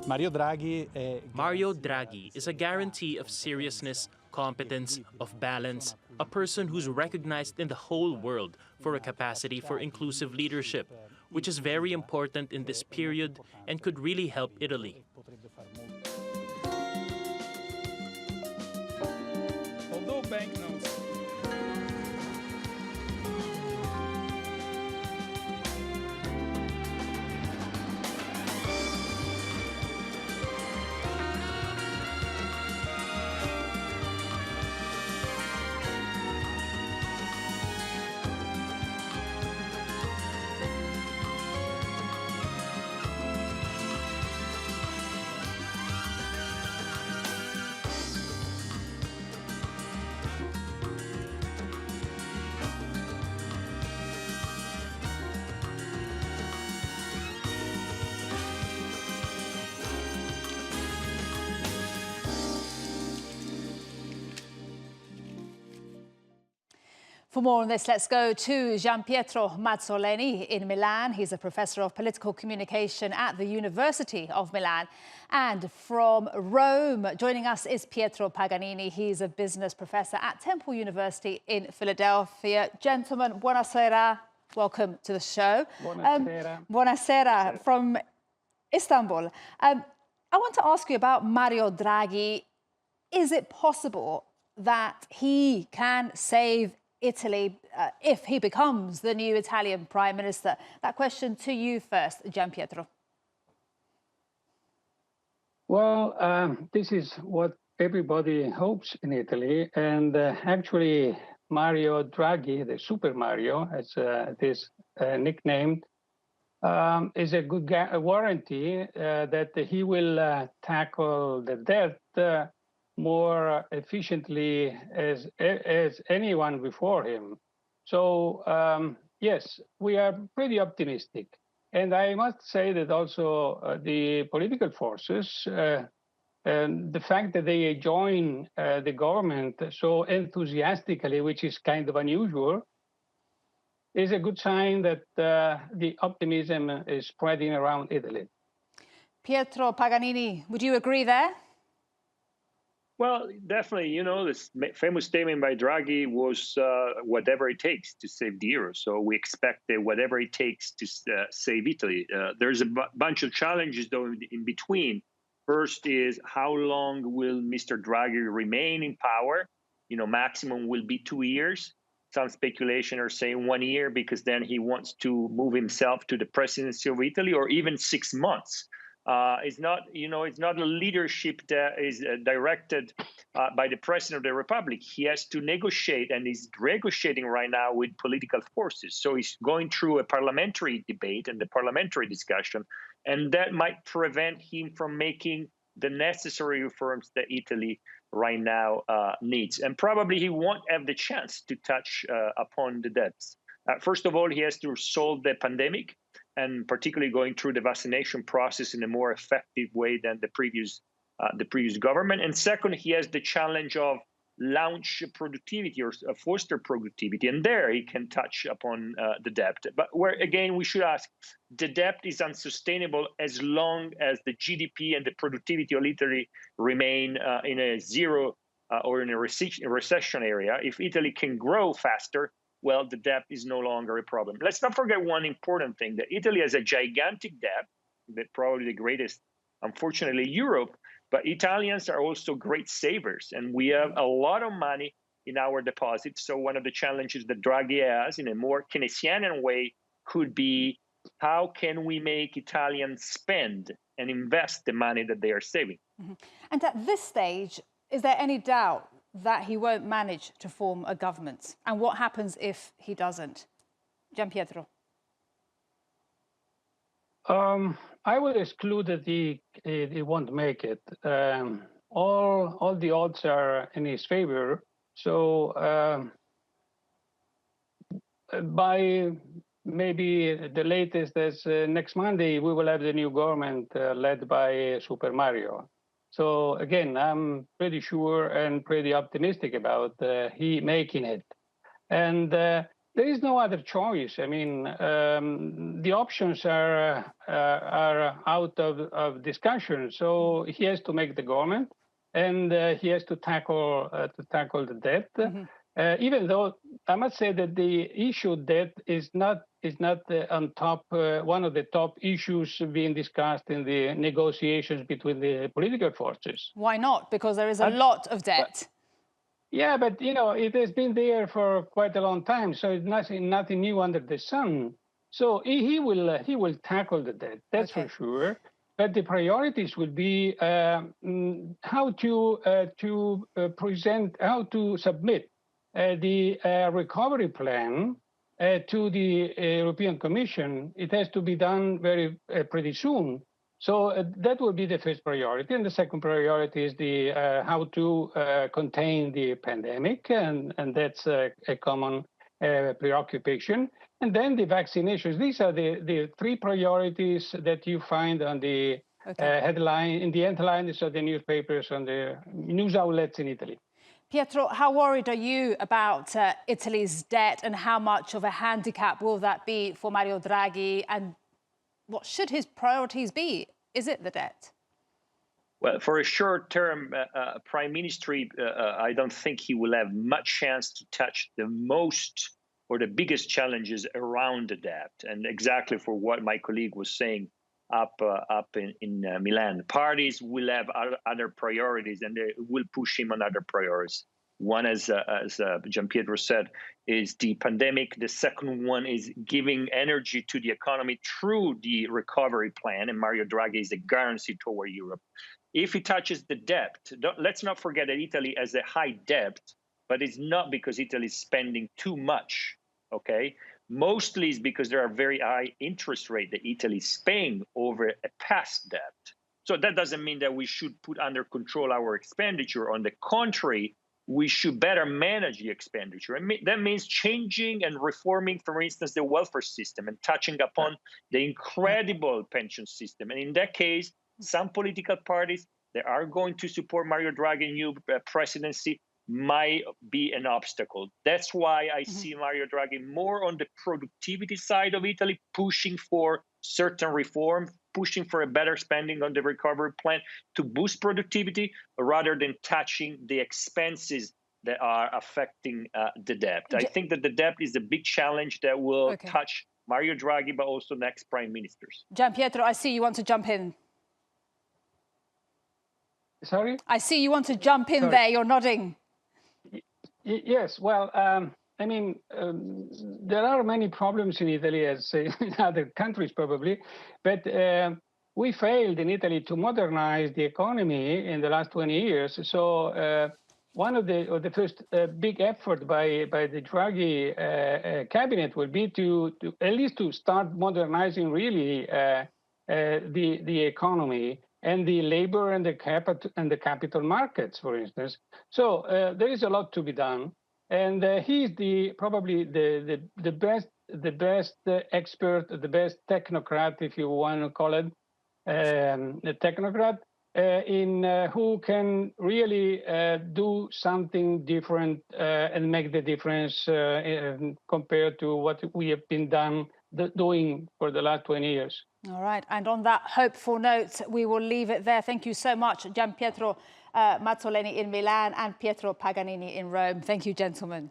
Mario Draghi is a guarantee of seriousness, competence, of balance, a person who's recognized in the whole world for a capacity for inclusive leadership, which is very important in this period and could really help Italy. Although banknotes For more on this, let's go to Gianpietro Mazzoleni in Milan. He's a professor of political communication at the University of Milan. And from Rome, joining us is Pietro Paganini. He's a business professor at Temple University in Philadelphia. Gentlemen, buonasera. Welcome to the show. Buonasera. Buonasera from Istanbul. I want to ask you about Mario Draghi. Is it possible that he can save Italy if he becomes the new Italian Prime Minister? That question to you first, Gianpietro. Well, this is what everybody hopes in Italy. And actually, Mario Draghi, the Super Mario, as it is nicknamed, is a good warranty that he will tackle the debt more efficiently as anyone before him. So yes, we are pretty optimistic. And I must say that also the political forces, and the fact that they join the government so enthusiastically, which is kind of unusual, is a good sign that the optimism is spreading around Italy. Pietro Paganini, would you agree there? Well, definitely, you know, this famous statement by Draghi was whatever it takes to save the euro. So we expect that whatever it takes to save Italy. There's a bunch of challenges, though, in between. First is how long will Mr. Draghi remain in power? You know, maximum will be 2 years. Some speculation are saying 1 year because then he wants to move himself to the presidency of Italy, or even 6 months. It's not, you know, it's not a leadership that is directed by the president of the republic. He has to negotiate, and he's negotiating right now with political forces. So he's going through a parliamentary debate and the parliamentary discussion, and that might prevent him from making the necessary reforms that Italy right now needs. And probably he won't have the chance to touch upon the debts. First of all, he has to solve the pandemic, and particularly going through the vaccination process in a more effective way than the previous government. And second, he has the challenge of launch productivity or foster productivity, and there he can touch upon the debt. But where again we should ask, the debt is unsustainable as long as the GDP and the productivity of Italy remain in a zero or in a recession area. If Italy can grow faster, well, the debt is no longer a problem. Let's not forget one important thing, that Italy has a gigantic debt, that probably the greatest, unfortunately, in Europe, but Italians are also great savers, and we have a lot of money in our deposits. So one of the challenges that Draghi has in a more Keynesian way could be, how can we make Italians spend and invest the money that they are saving? Mm-hmm. And at this stage, is there any doubt that he won't manage to form a government? And what happens if he doesn't? Gianpietro. I would exclude that he won't make it. All the odds are in his favor. So by maybe the latest as next Monday, we will have the new government led by Super Mario. So again, I'm pretty sure and pretty optimistic about he making it. And there is no other choice. I mean, the options are out of discussion. So he has to make the government, and he has to tackle the debt. Even though I must say that the issue debt is not on top, one of the top issues being discussed in the negotiations between the political forces. Why not? Because there is a lot of debt. Yeah, but it has been there for quite a long time, so it's nothing new under the sun. So he will tackle the debt, that's for sure. But the priorities will be how to submit the recovery plan to the European Commission. It has to be done pretty soon. So that will be the first priority. And the second priority is the how to contain the pandemic. And that's a common preoccupation. And then the vaccinations. These are the three priorities that you find on the headline, in the headlines of the newspapers, on the news outlets in Italy. Pietro, how worried are you about Italy's debt, and how much of a handicap will that be for Mario Draghi? And what should his priorities be? Is it the debt? Well, for a short-term prime minister, I don't think he will have much chance to touch the most or the biggest challenges around the debt. And exactly for what my colleague was saying up in Milan, parties will have other priorities, and they will push him on other priorities. One, as Gianpietro said, is the pandemic. The second one is giving energy to the economy through the recovery plan, and Mario Draghi is a guarantee toward Europe. If he touches the debt, let's not forget that Italy has a high debt, but it's not because Italy is spending too much, okay? Mostly it's because there are very high interest rates that Italy is paying over a past debt. So that doesn't mean that we should put under control our expenditure. On the contrary, we should better manage the expenditure. And that means changing and reforming, for instance, the welfare system and touching upon the incredible pension system. And in that case, some political parties that are going to support Mario Draghi's new presidency might be an obstacle. That's why I see Mario Draghi more on the productivity side of Italy, pushing for certain reform, pushing for a better spending on the recovery plan to boost productivity, rather than touching the expenses that are affecting the debt. I think that the debt is a big challenge that will touch Mario Draghi, but also next prime ministers. Gianpietro, I see you want to jump in. Sorry? I see you want to jump in there. You're nodding. Yes, well, I mean, there are many problems in Italy, as in other countries probably, but we failed in Italy to modernize the economy in the last 20 years. So one of the first big effort by the Draghi cabinet will be to at least to start modernizing really the economy and the labor and the capital markets, for instance. So there is a lot to be done, and he's probably the best expert, the best technocrat, if you want to call it, the technocrat, who can really do something different and make the difference compared to what we have been doing for the last 20 years. All right, and on that hopeful note, we will leave it there. Thank you so much, Gianpietro Mazzoleni in Milan and Pietro Paganini in Rome. Thank you, gentlemen.